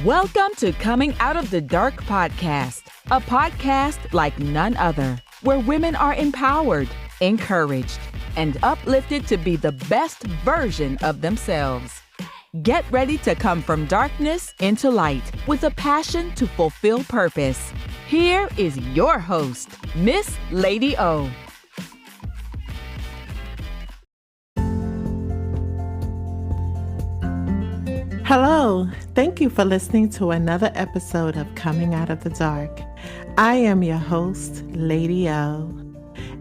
Welcome to Coming Out of the Dark podcast, a podcast like none other, where women are empowered, encouraged, and uplifted to be the best version of themselves. Get ready to come from darkness into light with a passion to fulfill purpose. Here is your host, Miss Lady O. Hello, thank you for listening to another episode of Coming Out of the Dark. I am your host, Lady O.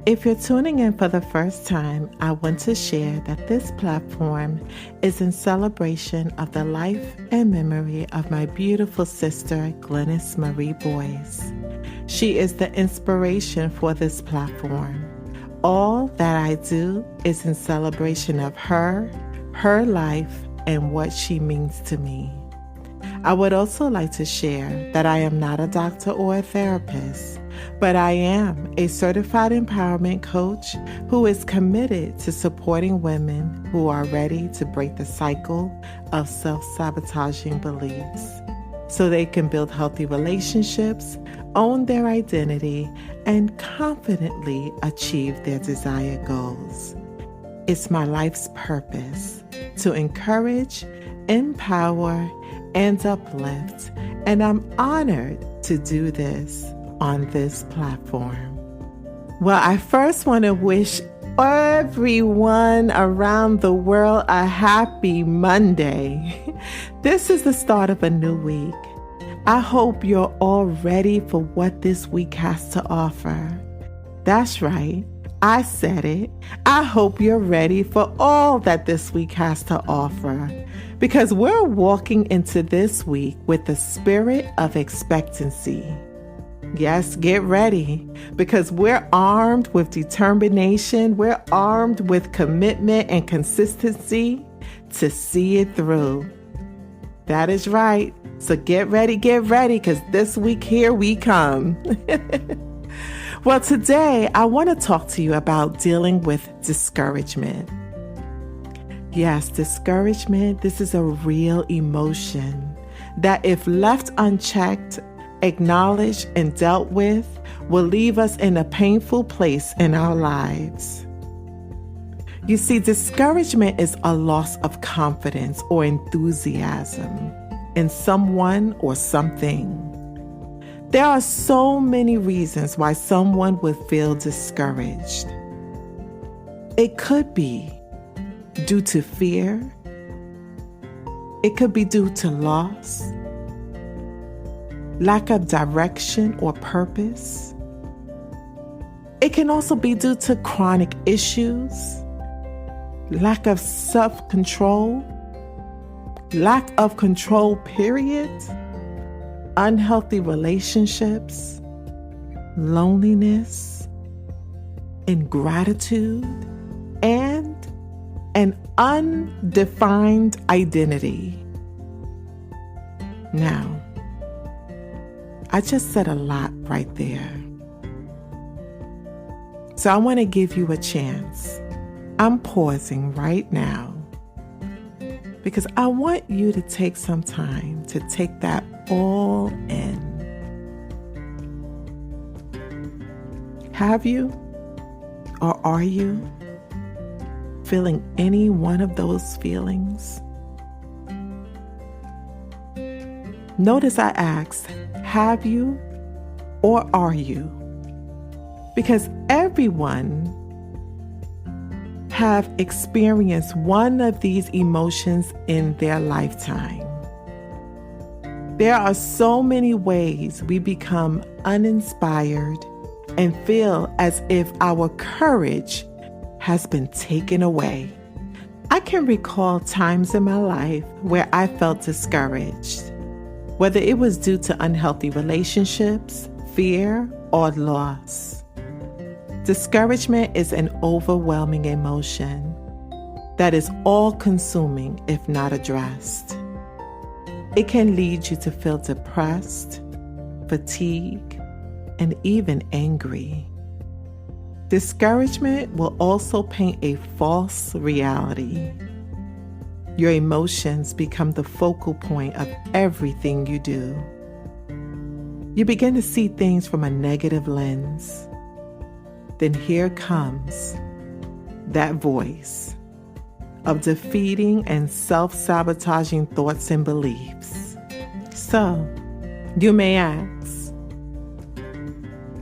If you're tuning in for the first time, I want to share that this platform is in celebration of the life and memory of my beautiful sister, Glennis Marie Boyce. She is the inspiration for this platform. All that I do is in celebration of her life, and what she means to me. I would also like to share that I am not a doctor or a therapist, but I am a certified empowerment coach who is committed to supporting women who are ready to break the cycle of self-sabotaging beliefs so they can build healthy relationships, own their identity, and confidently achieve their desired goals. It's my life's purpose to encourage, empower, and uplift, and I'm honored to do this on this platform. Well, I first want to wish everyone around the world a happy Monday. This is the start of a new week. I hope you're all ready for what this week has to offer. That's right. I said it. I hope you're ready for all that this week has to offer, because we're walking into this week with the spirit of expectancy. Yes, get ready, because we're armed with determination. We're armed with commitment and consistency to see it through. That is right. So get ready, because this week here we come. Well, today I want to talk to you about dealing with discouragement. Yes, discouragement, this is a real emotion that if left unchecked, acknowledged, and dealt with, will leave us in a painful place in our lives. You see, discouragement is a loss of confidence or enthusiasm in someone or something. There are so many reasons why someone would feel discouraged. It could be due to fear. It could be due to loss, lack of direction or purpose. It can also be due to chronic issues, lack of self-control, lack of control, period. Unhealthy relationships, loneliness, ingratitude, and an undefined identity. Now, I just said a lot right there. So I want to give you a chance. I'm pausing right now because I want you to take some time to take that all in. Have you or are you feeling any one of those feelings? Notice I asked, have you or are you? Because everyone have experienced one of these emotions in their lifetime. There are so many ways we become uninspired and feel as if our courage has been taken away. I can recall times in my life where I felt discouraged, whether it was due to unhealthy relationships, fear, or loss. Discouragement is an overwhelming emotion that is all-consuming if not addressed. It can lead you to feel depressed, fatigued, and even angry. Discouragement will also paint a false reality. Your emotions become the focal point of everything you do. You begin to see things from a negative lens. Then here comes that voice of defeating and self-sabotaging thoughts and beliefs. So, you may ask,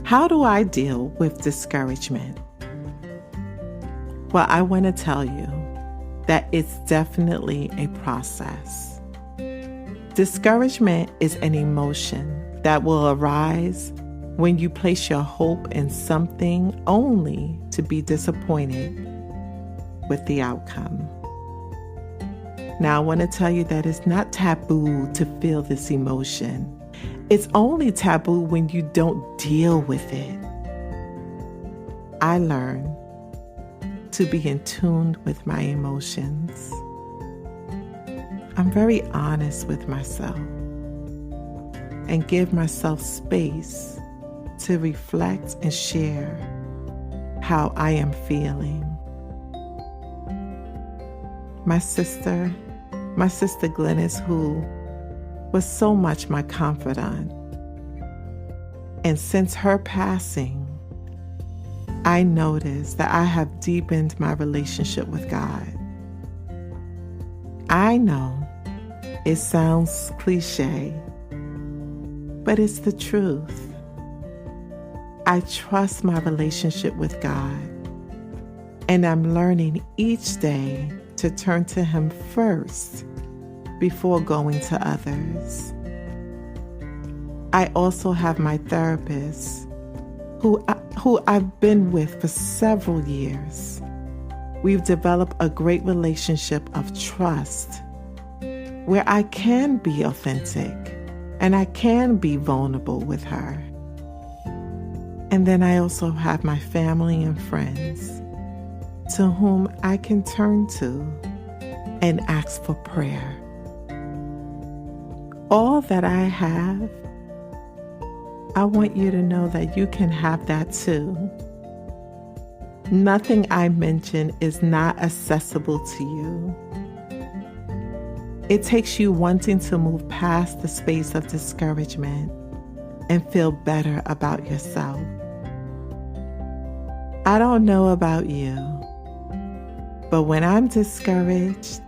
how do I deal with discouragement? Well, I want to tell you that it's definitely a process. Discouragement is an emotion that will arise when you place your hope in something only to be disappointed with the outcome. Now, I want to tell you that it's not taboo to feel this emotion. It's only taboo when you don't deal with it. I learned to be in tune with my emotions. I'm very honest with myself and give myself space to reflect and share how I am feeling. My sister Glennis, who was so much my confidant, and since her passing, I noticed that I have deepened my relationship with God. I know it sounds cliche, but it's the truth. I trust my relationship with God, and I'm learning each day to turn to Him first before going to others. I also have my therapist, who I've been with for several years. We've developed a great relationship of trust where I can be authentic and I can be vulnerable with her. And then I also have my family and friends to whom I can turn to and ask for prayer. All that I have, I want you to know that you can have that too. Nothing I mention is not accessible to you. It takes you wanting to move past the space of discouragement and feel better about yourself. I don't know about you, but when I'm discouraged,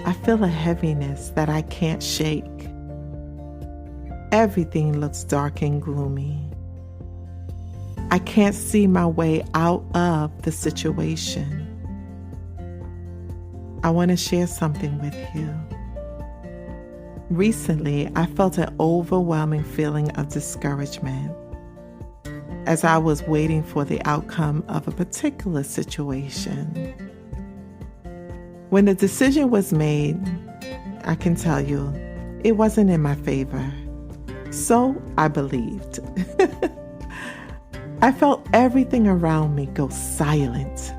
I feel a heaviness that I can't shake. Everything looks dark and gloomy. I can't see my way out of the situation. I want to share something with you. Recently, I felt an overwhelming feeling of discouragement as I was waiting for the outcome of a particular situation. When the decision was made, I can tell you, it wasn't in my favor. So I believed. I felt everything around me go silent.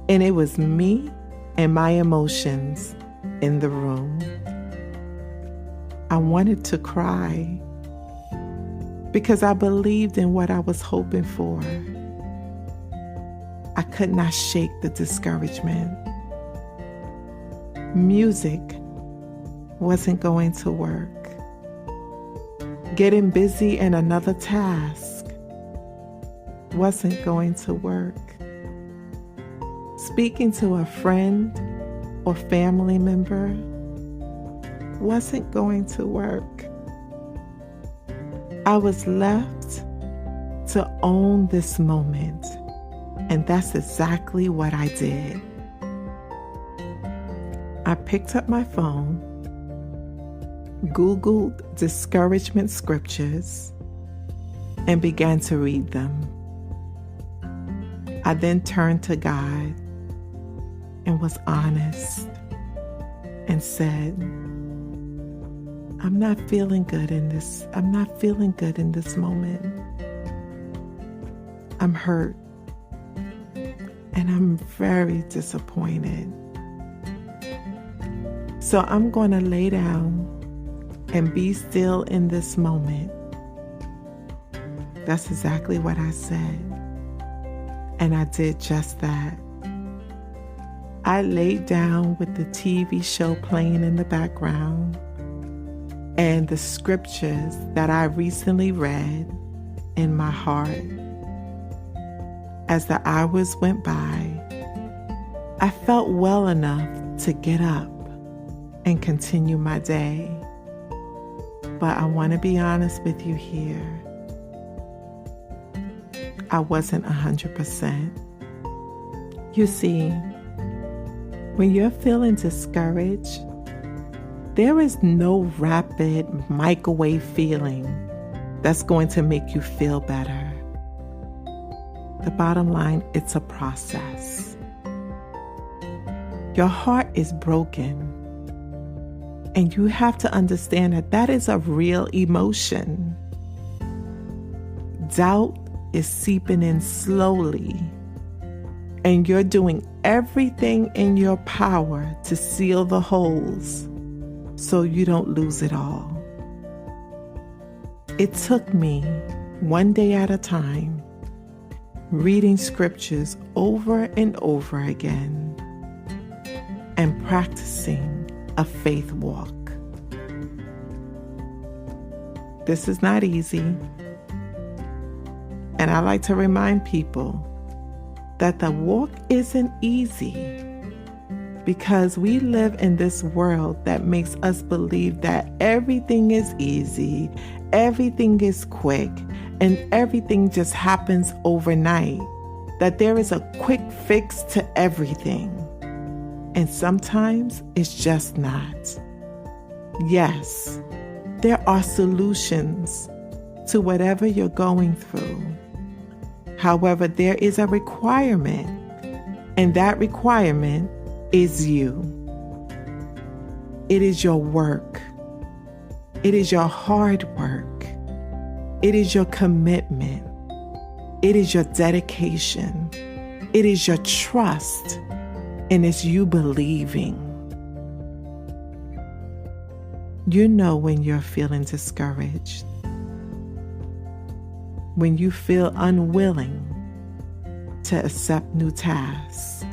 And it was me and my emotions in the room. I wanted to cry because I believed in what I was hoping for. I could not shake the discouragement. Music wasn't going to work. Getting busy in another task wasn't going to work. Speaking to a friend or family member wasn't going to work. I was left to own this moment, and that's exactly what I did. I picked up my phone, Googled discouragement scriptures, and began to read them. I then turned to God and was honest and said, I'm not feeling good in this moment. I'm hurt and I'm very disappointed. So I'm going to lay down and be still in this moment. That's exactly what I said. And I did just that. I laid down with the TV show playing in the background and the scriptures that I recently read in my heart. As the hours went by, I felt well enough to get up and continue my day. But I want to be honest with you here. I wasn't 100%. You see, when you're feeling discouraged, there is no rapid microwave feeling that's going to make you feel better. The bottom line, it's a process. Your heart is broken, and you have to understand that that is a real emotion. Doubt is seeping in slowly, and you're doing everything in your power to seal the holes so you don't lose it all. It took me one day at a time, reading scriptures over and over again, and practicing a faith walk. This is not easy, and I like to remind people that the walk isn't easy because we live in this world that makes us believe that everything is easy, everything is quick, and everything just happens overnight, that there is a quick fix to everything. And sometimes it's just not. Yes, there are solutions to whatever you're going through. However, there is a requirement, and that requirement is you. It is your work. It is your hard work. It is your commitment. It is your dedication. It is your trust. And it's you believing. You know when you're feeling discouraged. When you feel unwilling to accept new tasks.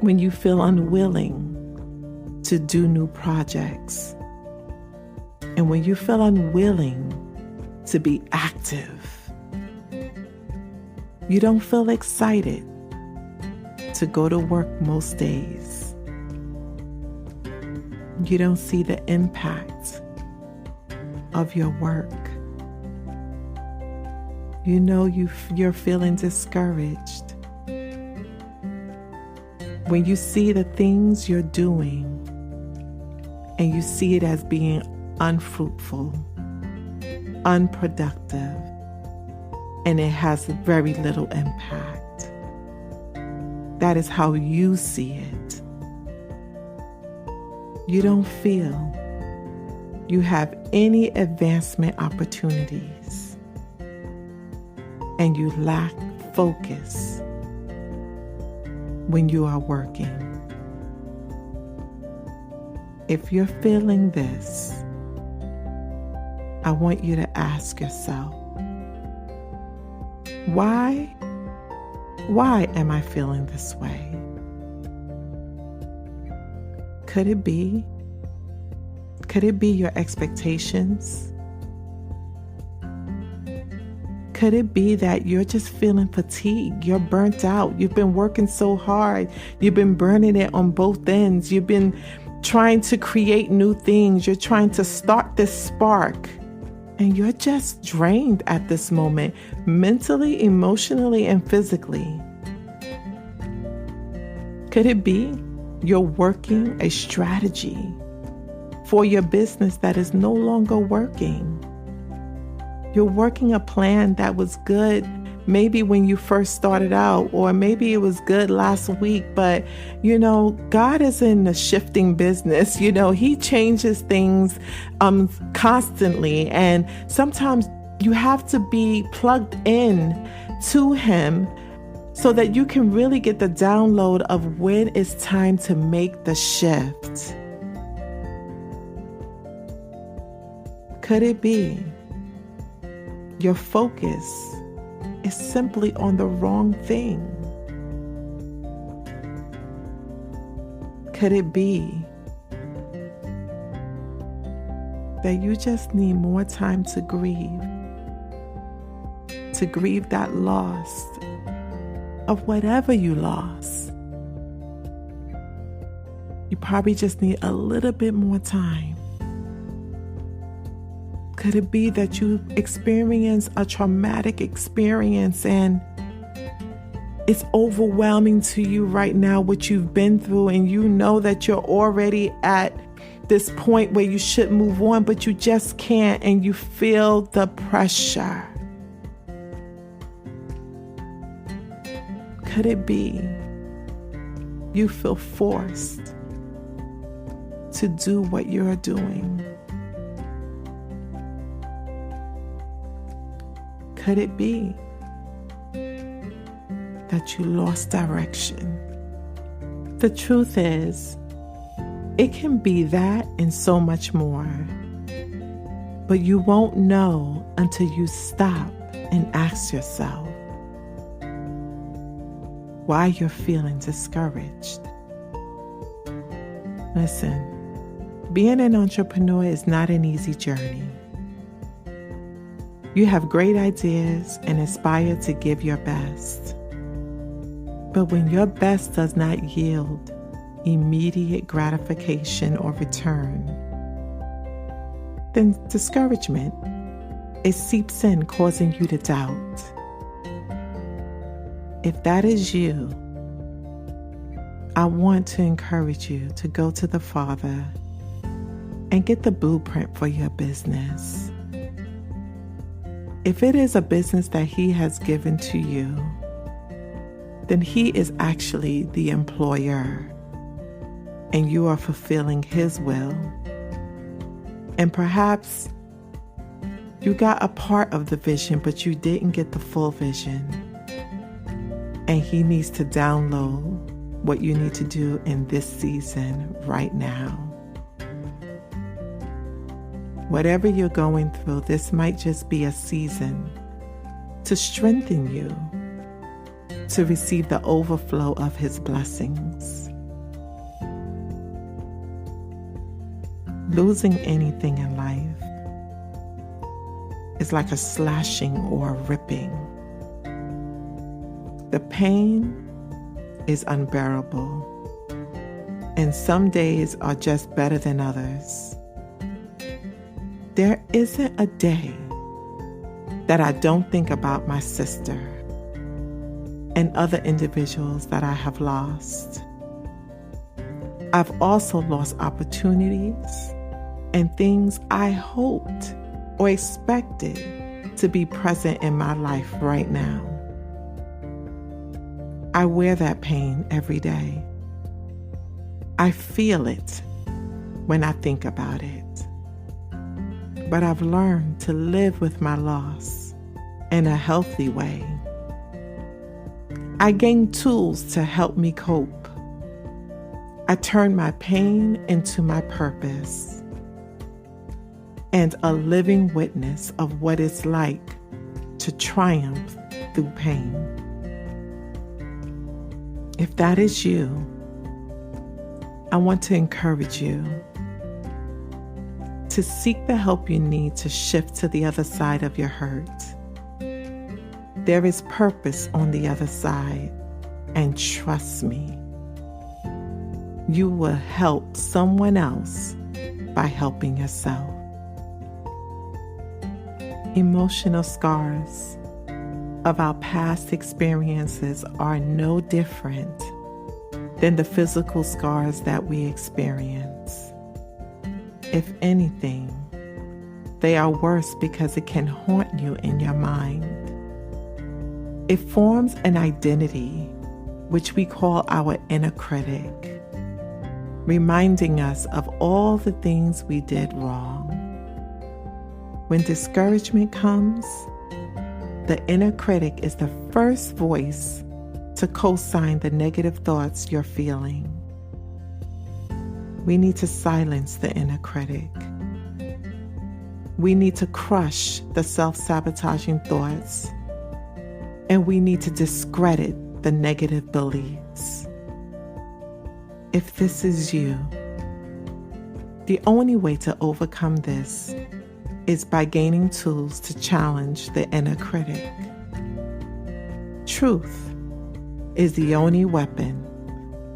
When you feel unwilling to do new projects. And when you feel unwilling to be active. You don't feel excited to go to work most days. You don't see the impact of your work. You know you're feeling discouraged when you see the things you're doing and you see it as being unfruitful, unproductive, and it has very little impact. That is how you see it. You don't feel you have any advancement opportunities, and you lack focus when you are working. If you're feeling this, I want you to ask yourself, why am I feeling this way? Could it be your expectations? Could it be that you're just feeling fatigued? You're burnt out. You've been working so hard. You've been burning it on both ends. You've been trying to create new things. You're trying to start this spark. And you're just drained at this moment, mentally, emotionally, and physically. Could it be you're working a strategy for your business that is no longer working? You're working a plan that was good maybe when you first started out, or maybe it was good last week, but God is in the shifting business. He changes things constantly, and sometimes you have to be plugged in to Him so that you can really get the download of when it's time to make the shift. Could it be your focus is simply on the wrong thing? Could it be that you just need more time to grieve that loss of whatever you lost? You probably just need a little bit more time. Could it be that you experience a traumatic experience and it's overwhelming to you right now what you've been through, and you know that you're already at this point where you should move on, but you just can't, and you feel the pressure? Could it be you feel forced to do what you're doing? Could it be that you lost direction? The truth is, it can be that and so much more. But you won't know until you stop and ask yourself why you're feeling discouraged. Listen, being an entrepreneur is not an easy journey. You have great ideas and aspire to give your best. But when your best does not yield immediate gratification or return, then discouragement, it seeps in, causing you to doubt. If that is you, I want to encourage you to go to the Father and get the blueprint for your business. If it is a business that He has given to you, then He is actually the employer, and you are fulfilling His will. And perhaps you got a part of the vision, but you didn't get the full vision. And He needs to download what you need to do in this season right now. Whatever you're going through, this might just be a season to strengthen you to receive the overflow of His blessings. Losing anything in life is like a slashing or a ripping. The pain is unbearable, and some days are just better than others. There isn't a day that I don't think about my sister and other individuals that I have lost. I've also lost opportunities and things I hoped or expected to be present in my life right now. I wear that pain every day. I feel it when I think about it. But I've learned to live with my loss in a healthy way. I gained tools to help me cope. I turned my pain into my purpose and a living witness of what it's like to triumph through pain. If that is you, I want to encourage you to seek the help you need to shift to the other side of your hurt. There is purpose on the other side, and trust me, you will help someone else by helping yourself. Emotional scars of our past experiences are no different than the physical scars that we experience. If anything, they are worse because it can haunt you in your mind. It forms an identity, which we call our inner critic, reminding us of all the things we did wrong. When discouragement comes, the inner critic is the first voice to co-sign the negative thoughts you're feeling. We need to silence the inner critic. We need to crush the self-sabotaging thoughts, and we need to discredit the negative beliefs. if this is you, the only way to overcome this is by gaining tools to challenge the inner critic. Truth is the only weapon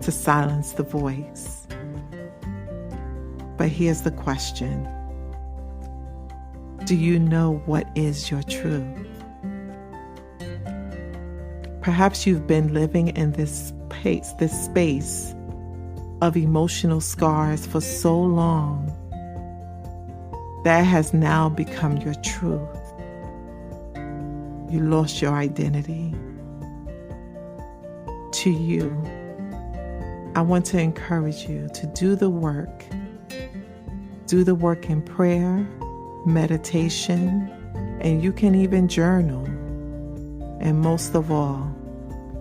to silence the voice. But here's the question. Do you know what is your truth? Perhaps you've been living in this space of emotional scars for so long that has now become your truth. You lost your identity. To you, I want to encourage you to do the work. Do the work in prayer, meditation, and you can even journal. And most of all,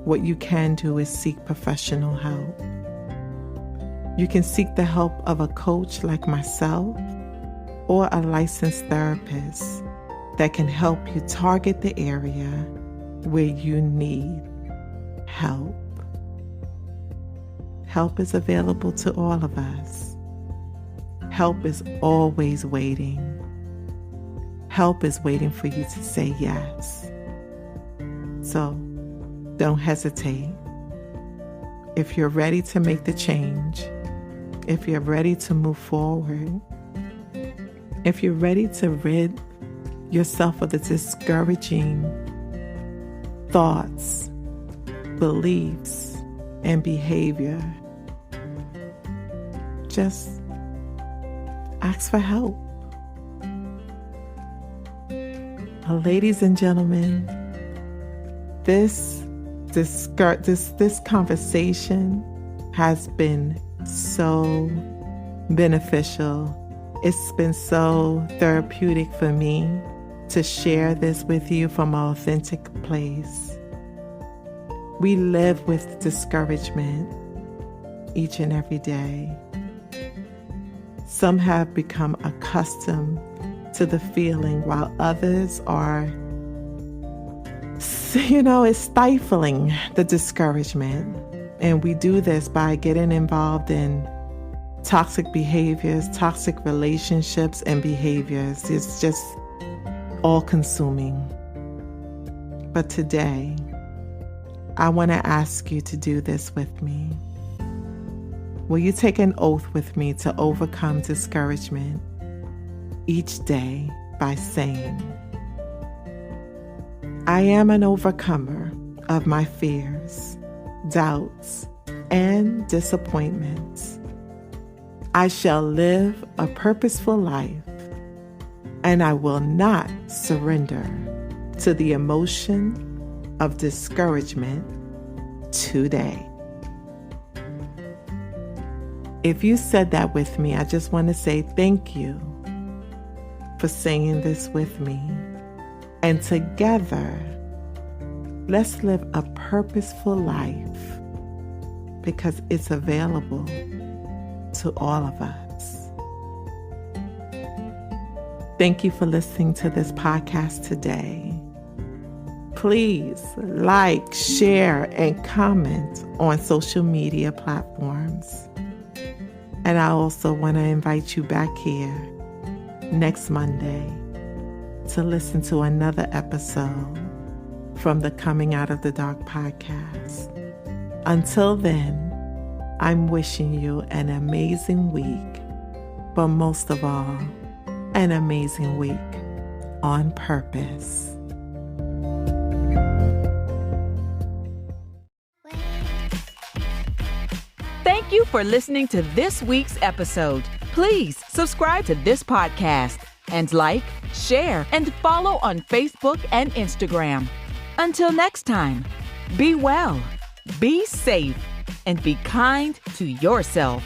what you can do is seek professional help. You can seek the help of a coach like myself or a licensed therapist that can help you target the area where you need help. Help is available to all of us. Help is always waiting. Help is waiting for you to say yes. So don't hesitate. If you're ready to make the change, if you're ready to move forward, if you're ready to rid yourself of the discouraging thoughts, beliefs, and behavior, just ask for help. Ladies and gentlemen, this conversation has been so beneficial. It's been so therapeutic for me to share this with you from an authentic place. We live with discouragement each and every day. Some have become accustomed to the feeling while others are, it's stifling the discouragement. And we do this by getting involved in toxic behaviors, toxic relationships and behaviors. It's just all-consuming. But today, I want to ask you to do this with me. Will you take an oath with me to overcome discouragement each day by saying, I am an overcomer of my fears, doubts, and disappointments. I shall live a purposeful life, and I will not surrender to the emotion of discouragement today. If you said that with me, I just want to say thank you for saying this with me. And together, let's live a purposeful life because it's available to all of us. Thank you for listening to this podcast today. Please like, share, and comment on social media platforms. And I also want to invite you back here next Monday to listen to another episode from the Coming Out of the Dark podcast. Until then, I'm wishing you an amazing week, but most of all, an amazing week on purpose. Thank you for listening to this week's episode. Please subscribe to this podcast and like, share, and follow on Facebook and Instagram. Until next time, be well, be safe, and be kind to yourself.